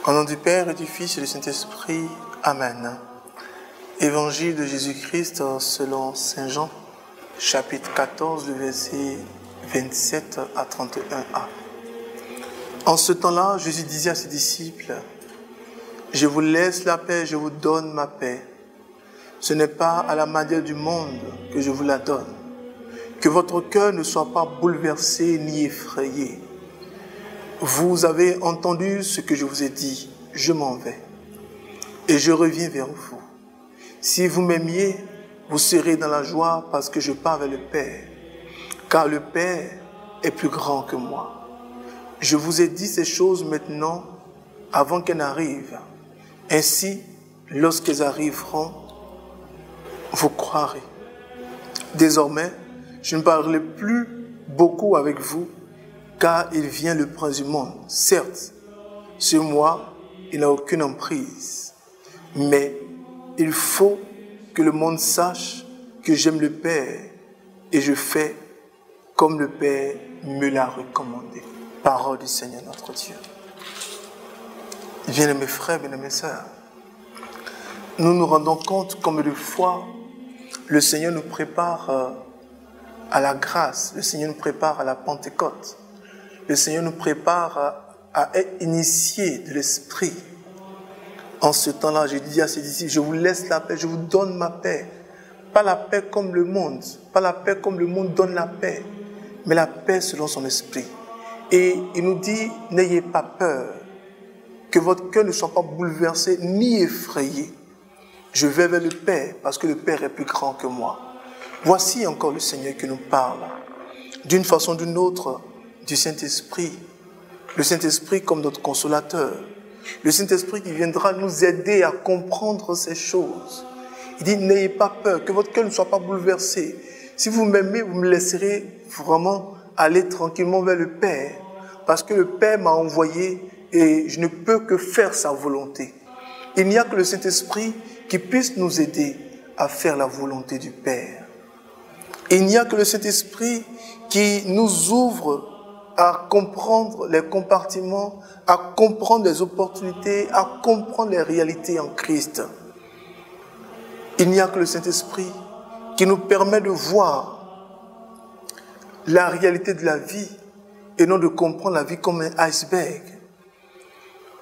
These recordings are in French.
Au nom du Père et du Fils et du Saint-Esprit. Amen. Évangile de Jésus-Christ selon Saint Jean, chapitre 14, le verset 27 à 31a. En ce temps-là, Jésus disait à ses disciples, « Je vous laisse la paix, je vous donne ma paix. Ce n'est pas à la manière du monde que je vous la donne. Que votre cœur ne soit pas bouleversé ni effrayé. Vous avez entendu ce que je vous ai dit, je m'en vais. Et je reviens vers vous. Si vous m'aimiez, vous serez dans la joie parce que je pars vers le Père. Car le Père est plus grand que moi. Je vous ai dit ces choses maintenant avant qu'elles n'arrivent. Ainsi, lorsqu'elles arriveront, vous croirez. Désormais, je ne parlerai plus beaucoup avec vous, car il vient le prince du monde. Certes, sur moi, il n'a aucune emprise. Mais il faut que le monde sache que j'aime le Père et je fais comme le Père me l'a recommandé. Parole du Seigneur notre Dieu. Bien-aimés frères, bien-aimés sœurs, nous nous rendons compte comme de fois le Seigneur nous prépare à la grâce, le Seigneur nous prépare à la Pentecôte. Le Seigneur nous prépare à être initiés de l'Esprit. En ce temps-là, j'ai dit à ses disciples, je vous laisse la paix, je vous donne ma paix. Pas la paix comme le monde, pas la paix comme le monde donne la paix, mais la paix selon son esprit. Et il nous dit, n'ayez pas peur, que votre cœur ne soit pas bouleversé ni effrayé. Je vais vers le Père, parce que le Père est plus grand que moi. Voici encore le Seigneur qui nous parle, d'une façon ou d'une autre, du Saint-Esprit. Le Saint-Esprit comme notre consolateur. Le Saint-Esprit qui viendra nous aider à comprendre ces choses. Il dit, n'ayez pas peur, que votre cœur ne soit pas bouleversé. Si vous m'aimez, vous me laisserez vraiment aller tranquillement vers le Père. Parce que le Père m'a envoyé et je ne peux que faire sa volonté. Il n'y a que le Saint-Esprit qui puisse nous aider à faire la volonté du Père. Il n'y a que le Saint-Esprit qui nous ouvre à comprendre les compartiments, à comprendre les opportunités, à comprendre les réalités en Christ. Il n'y a que le Saint-Esprit qui nous permet de voir la réalité de la vie et non de comprendre la vie comme un iceberg.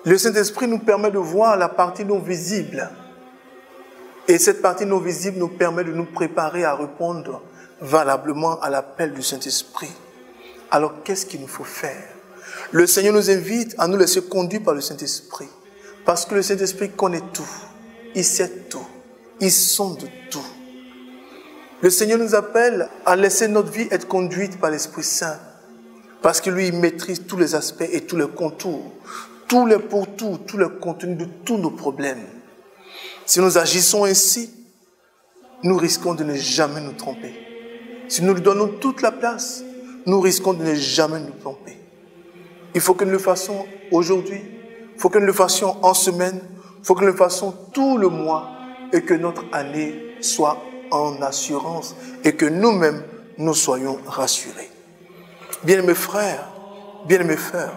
Le Saint-Esprit nous permet de voir la partie non visible. Et cette partie non visible nous permet de nous préparer à répondre valablement à l'appel du Saint-Esprit. Alors, qu'est-ce qu'il nous faut faire? Le Seigneur nous invite à nous laisser conduire par le Saint-Esprit. Parce que le Saint-Esprit connaît tout. Il sait tout. Il sonde tout. Le Seigneur nous appelle à laisser notre vie être conduite par l'Esprit Saint. Parce que lui, il maîtrise tous les aspects et tous les contours. Tous les pourtours, tous les contenus de tous nos problèmes. Si nous agissons ainsi, nous risquons de ne jamais nous tromper. Si nous lui donnons toute la place, nous risquons de ne jamais nous tromper. Il faut que nous le fassions aujourd'hui, il faut que nous le fassions en semaine, il faut que nous le fassions tout le mois et que notre année soit en assurance et que nous-mêmes, nous soyons rassurés. Bien-aimés frères, bien-aimés frères,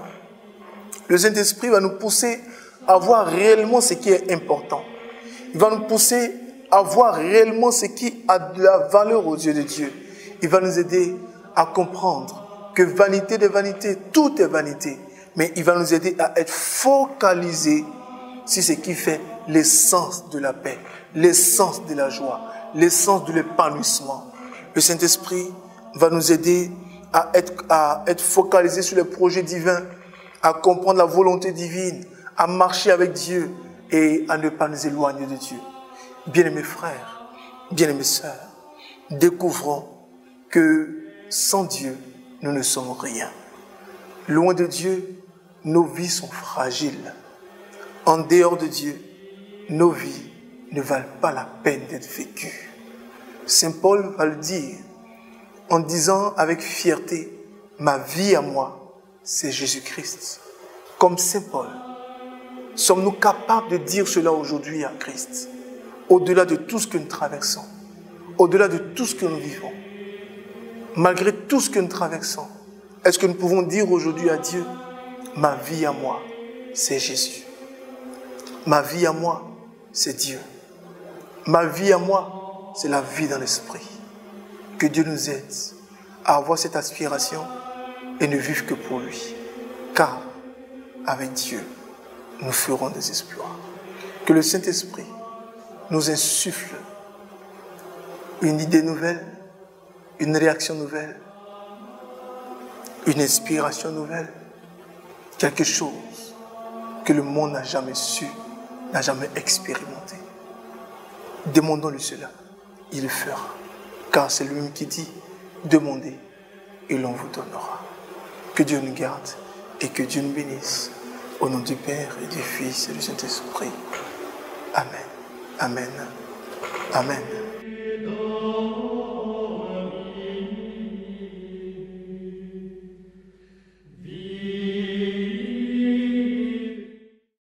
le Saint-Esprit va nous pousser à voir réellement ce qui est important. Il va nous pousser à voir réellement ce qui a de la valeur aux yeux de Dieu. Il va nous aider à comprendre que vanité de vanité, tout est vanité. Mais il va nous aider à être focalisés sur ce qui fait l'essence de la paix, l'essence de la joie, l'essence de l'épanouissement. Le Saint-Esprit va nous aider à être focalisés sur les projets divins, à comprendre la volonté divine, à marcher avec Dieu et à ne pas nous éloigner de Dieu. Bien-aimés frères, bien-aimées sœurs, découvrons que sans Dieu, nous ne sommes rien. Loin de Dieu, nos vies sont fragiles. En dehors de Dieu, nos vies ne valent pas la peine d'être vécues. Saint Paul va le dire en disant avec fierté, ma vie à moi, c'est Jésus-Christ. Comme Saint Paul, sommes-nous capables de dire cela aujourd'hui à Christ, au-delà de tout ce que nous traversons, au-delà de tout ce que nous vivons, malgré tout ce que nous traversons, est-ce que nous pouvons dire aujourd'hui à Dieu, ma vie à moi, c'est Jésus. Ma vie à moi, c'est Dieu. Ma vie à moi, c'est la vie dans l'esprit. Que Dieu nous aide à avoir cette aspiration et ne vivre que pour lui. Car avec Dieu, nous ferons des exploits. Que le Saint-Esprit nous insuffle une idée nouvelle, une réaction nouvelle, une inspiration nouvelle, quelque chose que le monde n'a jamais su, n'a jamais expérimenté. Demandons-lui cela, il le fera. Car c'est lui-même qui dit, demandez et l'on vous donnera. Que Dieu nous garde et que Dieu nous bénisse. Au nom du Père et du Fils et du Saint-Esprit. Amen. Amen. Amen.